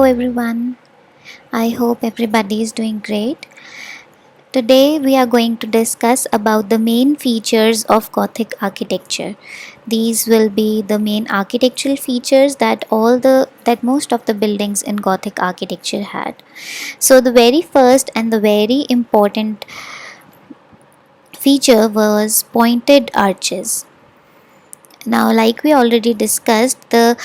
everyone. I hope everybody is doing great. Today we are going to discuss about the main features of Gothic architecture. These will be the main architectural features that most of the buildings in Gothic architecture had. So the very first and the very important feature was pointed arches. Now, like we already discussed, the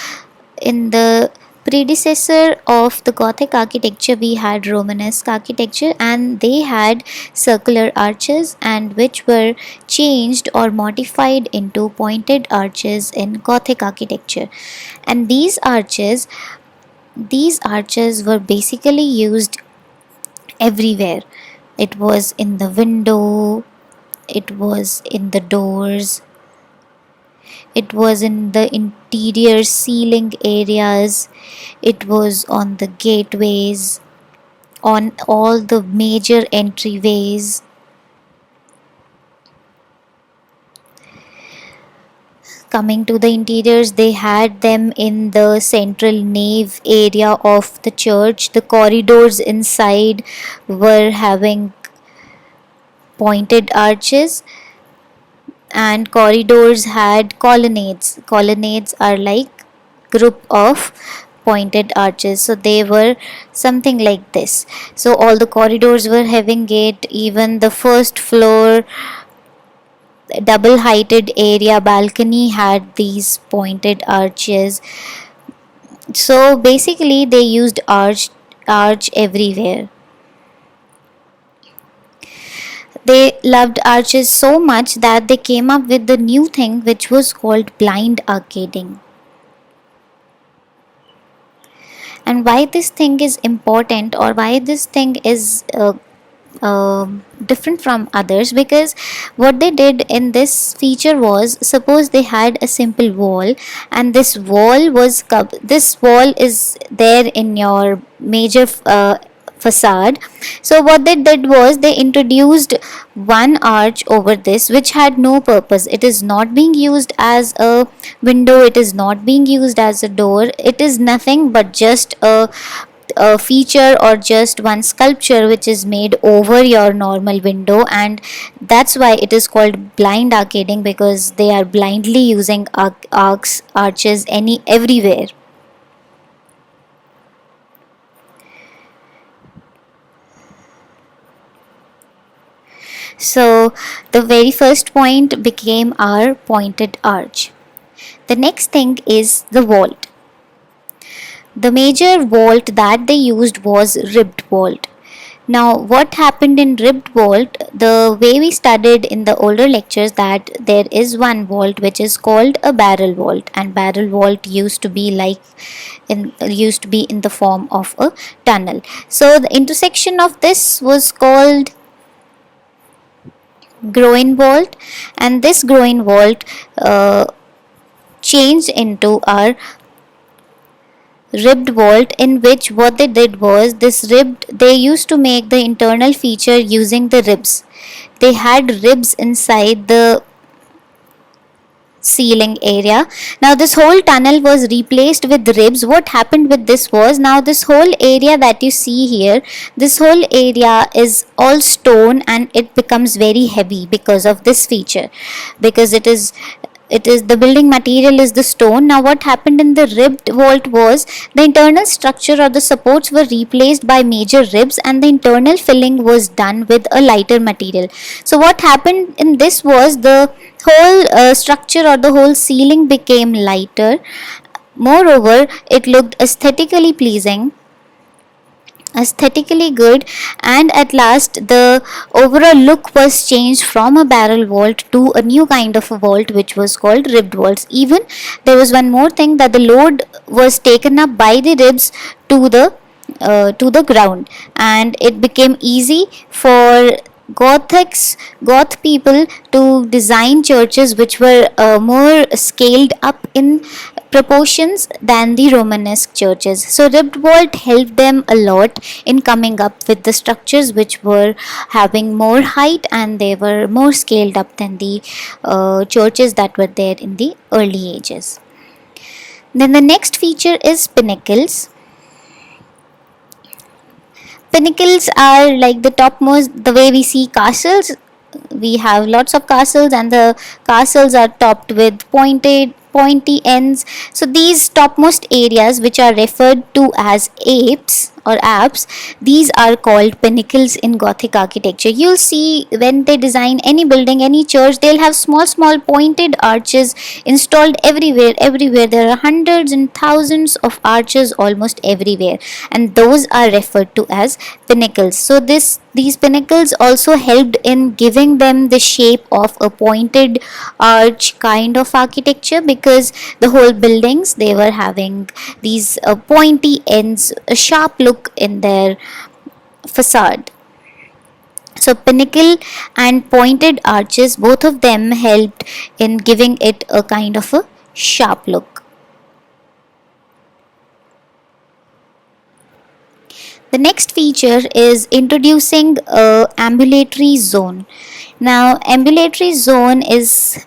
in the predecessor of the Gothic architecture, we had Romanesque architecture, and they had circular arches, and which were changed or modified into pointed arches in Gothic architecture. And these arches were basically used everywhere. It was in the window, it was in the doors, it was in the interior ceiling areas, it was on the gateways, on all the major entryways. Coming to the interiors, they had them in the central nave area of the church. The corridors inside were having pointed arches, and corridors had colonnades. Colonnades are like group of pointed arches, so they were something like this. So all the corridors were having it. Even the first floor double heighted area balcony had these pointed arches. So basically they used arch everywhere. They loved arches so much that they came up with the new thing which was called blind arcading. And why this thing is important, or why this thing is different from others, because what they did in this feature was, suppose they had a simple wall, and this wall is there in your major facade. So what they did was they introduced one arch over this which had no purpose. It is not being used as a window, it is not being used as a door, it is nothing but just a feature or just one sculpture which is made over your normal window. And that's why it is called blind arcading, because they are blindly using arches everywhere. So the very first point became our pointed arch. The next thing is the vault. The major vault that they used was ribbed vault. Now, what happened in ribbed vault? The way we studied in the older lectures, that there is one vault which is called a barrel vault, and barrel vault used to be in the form of a tunnel. So the intersection of this was called groin vault, and this groin vault changed into our ribbed vault, in which what they did was, they used to make the internal feature using the ribs. They had ribs inside the ceiling area. Now this whole tunnel was replaced with ribs. What happened with this was, now this whole area that you see here, this whole area is all stone, and it becomes very heavy because of this feature, because it is the building material is the stone. Now what happened in the ribbed vault was, the internal structure or the supports were replaced by major ribs, and the internal filling was done with a lighter material. So what happened in this was, the whole structure or the whole ceiling became lighter. Moreover, it looked aesthetically good, and at last the overall look was changed from a barrel vault to a new kind of a vault which was called ribbed vaults. Even there was one more thing, that the load was taken up by the ribs to the ground, and it became easy for goth people to design churches which were more scaled up in proportions than the Romanesque churches. So ribbed vault helped them a lot in coming up with the structures which were having more height, and they were more scaled up than the churches that were there in the early ages. Then the next feature is pinnacles. Pinnacles are like the topmost, the way we see castles. We have lots of castles, and the castles are topped with pointy ends. So these topmost areas, which are referred to as apse, these are called pinnacles in Gothic architecture. You'll see when they design any building, any church, they'll have small pointed arches installed everywhere. There are hundreds and thousands of arches almost everywhere, and those are referred to as pinnacles. So these pinnacles also helped in giving them the shape of a pointed arch kind of architecture, because the whole buildings, they were having these pointy ends, a sharp look in their facade. So pinnacle and pointed arches, both of them helped in giving it a kind of a sharp look. The next feature is introducing a ambulatory zone. Now, ambulatory zone is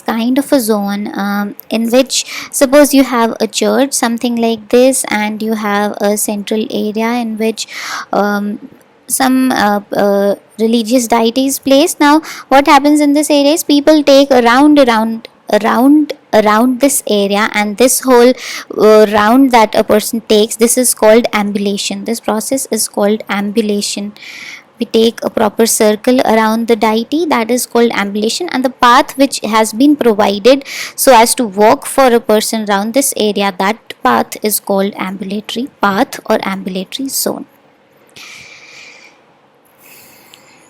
kind of a zone in which, suppose you have a church, something like this, and you have a central area in which some religious deity is placed. Now what happens in this area is people take a round this area, and this whole round that a person takes, this is called ambulation. This process is called ambulation. We take a proper circle around the deity, that is called ambulation, and the path which has been provided so as to walk for a person around this area, that path is called ambulatory path or ambulatory zone.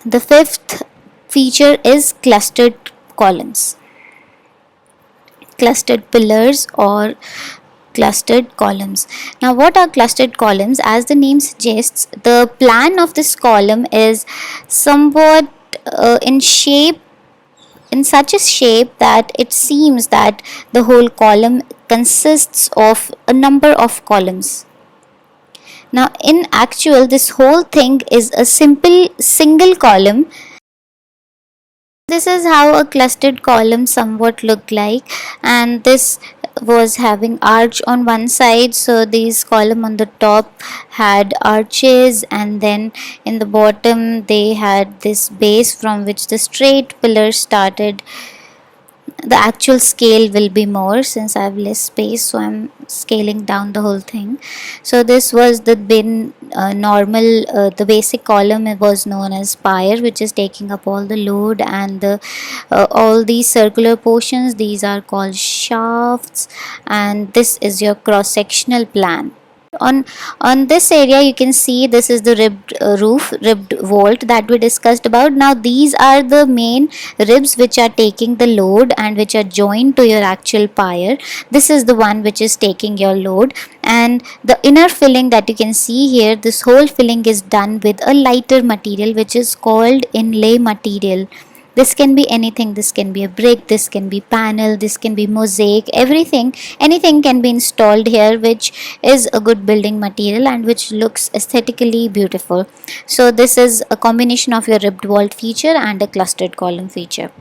The fifth feature is clustered columns, clustered pillars, or clustered columns. Now what are clustered columns? As the name suggests, the plan of this column is somewhat in such a shape that it seems that the whole column consists of a number of columns. Now in actual, this whole thing is a simple single column. This is how a clustered column somewhat looked like, and this was having arch on one side, so these column on the top had arches, and then in the bottom they had this base from which the straight pillars started. The actual scale will be more since I have less space, so I'm scaling down the whole thing. So this was the normal, the basic column. It was known as spire, which is taking up all the load, and all these circular portions, these are called shafts, and this is your cross sectional plan. On this area you can see this is the ribbed vault that we discussed about. Now these are the main ribs which are taking the load and which are joined to your actual pyre. This is the one which is taking your load, and the inner filling that you can see here, this whole filling is done with a lighter material which is called inlay material. This can be anything. This can be a brick, this can be panel, this can be mosaic, anything can be installed here which is a good building material and which looks aesthetically beautiful. So this is a combination of your ribbed vault feature and a clustered column feature.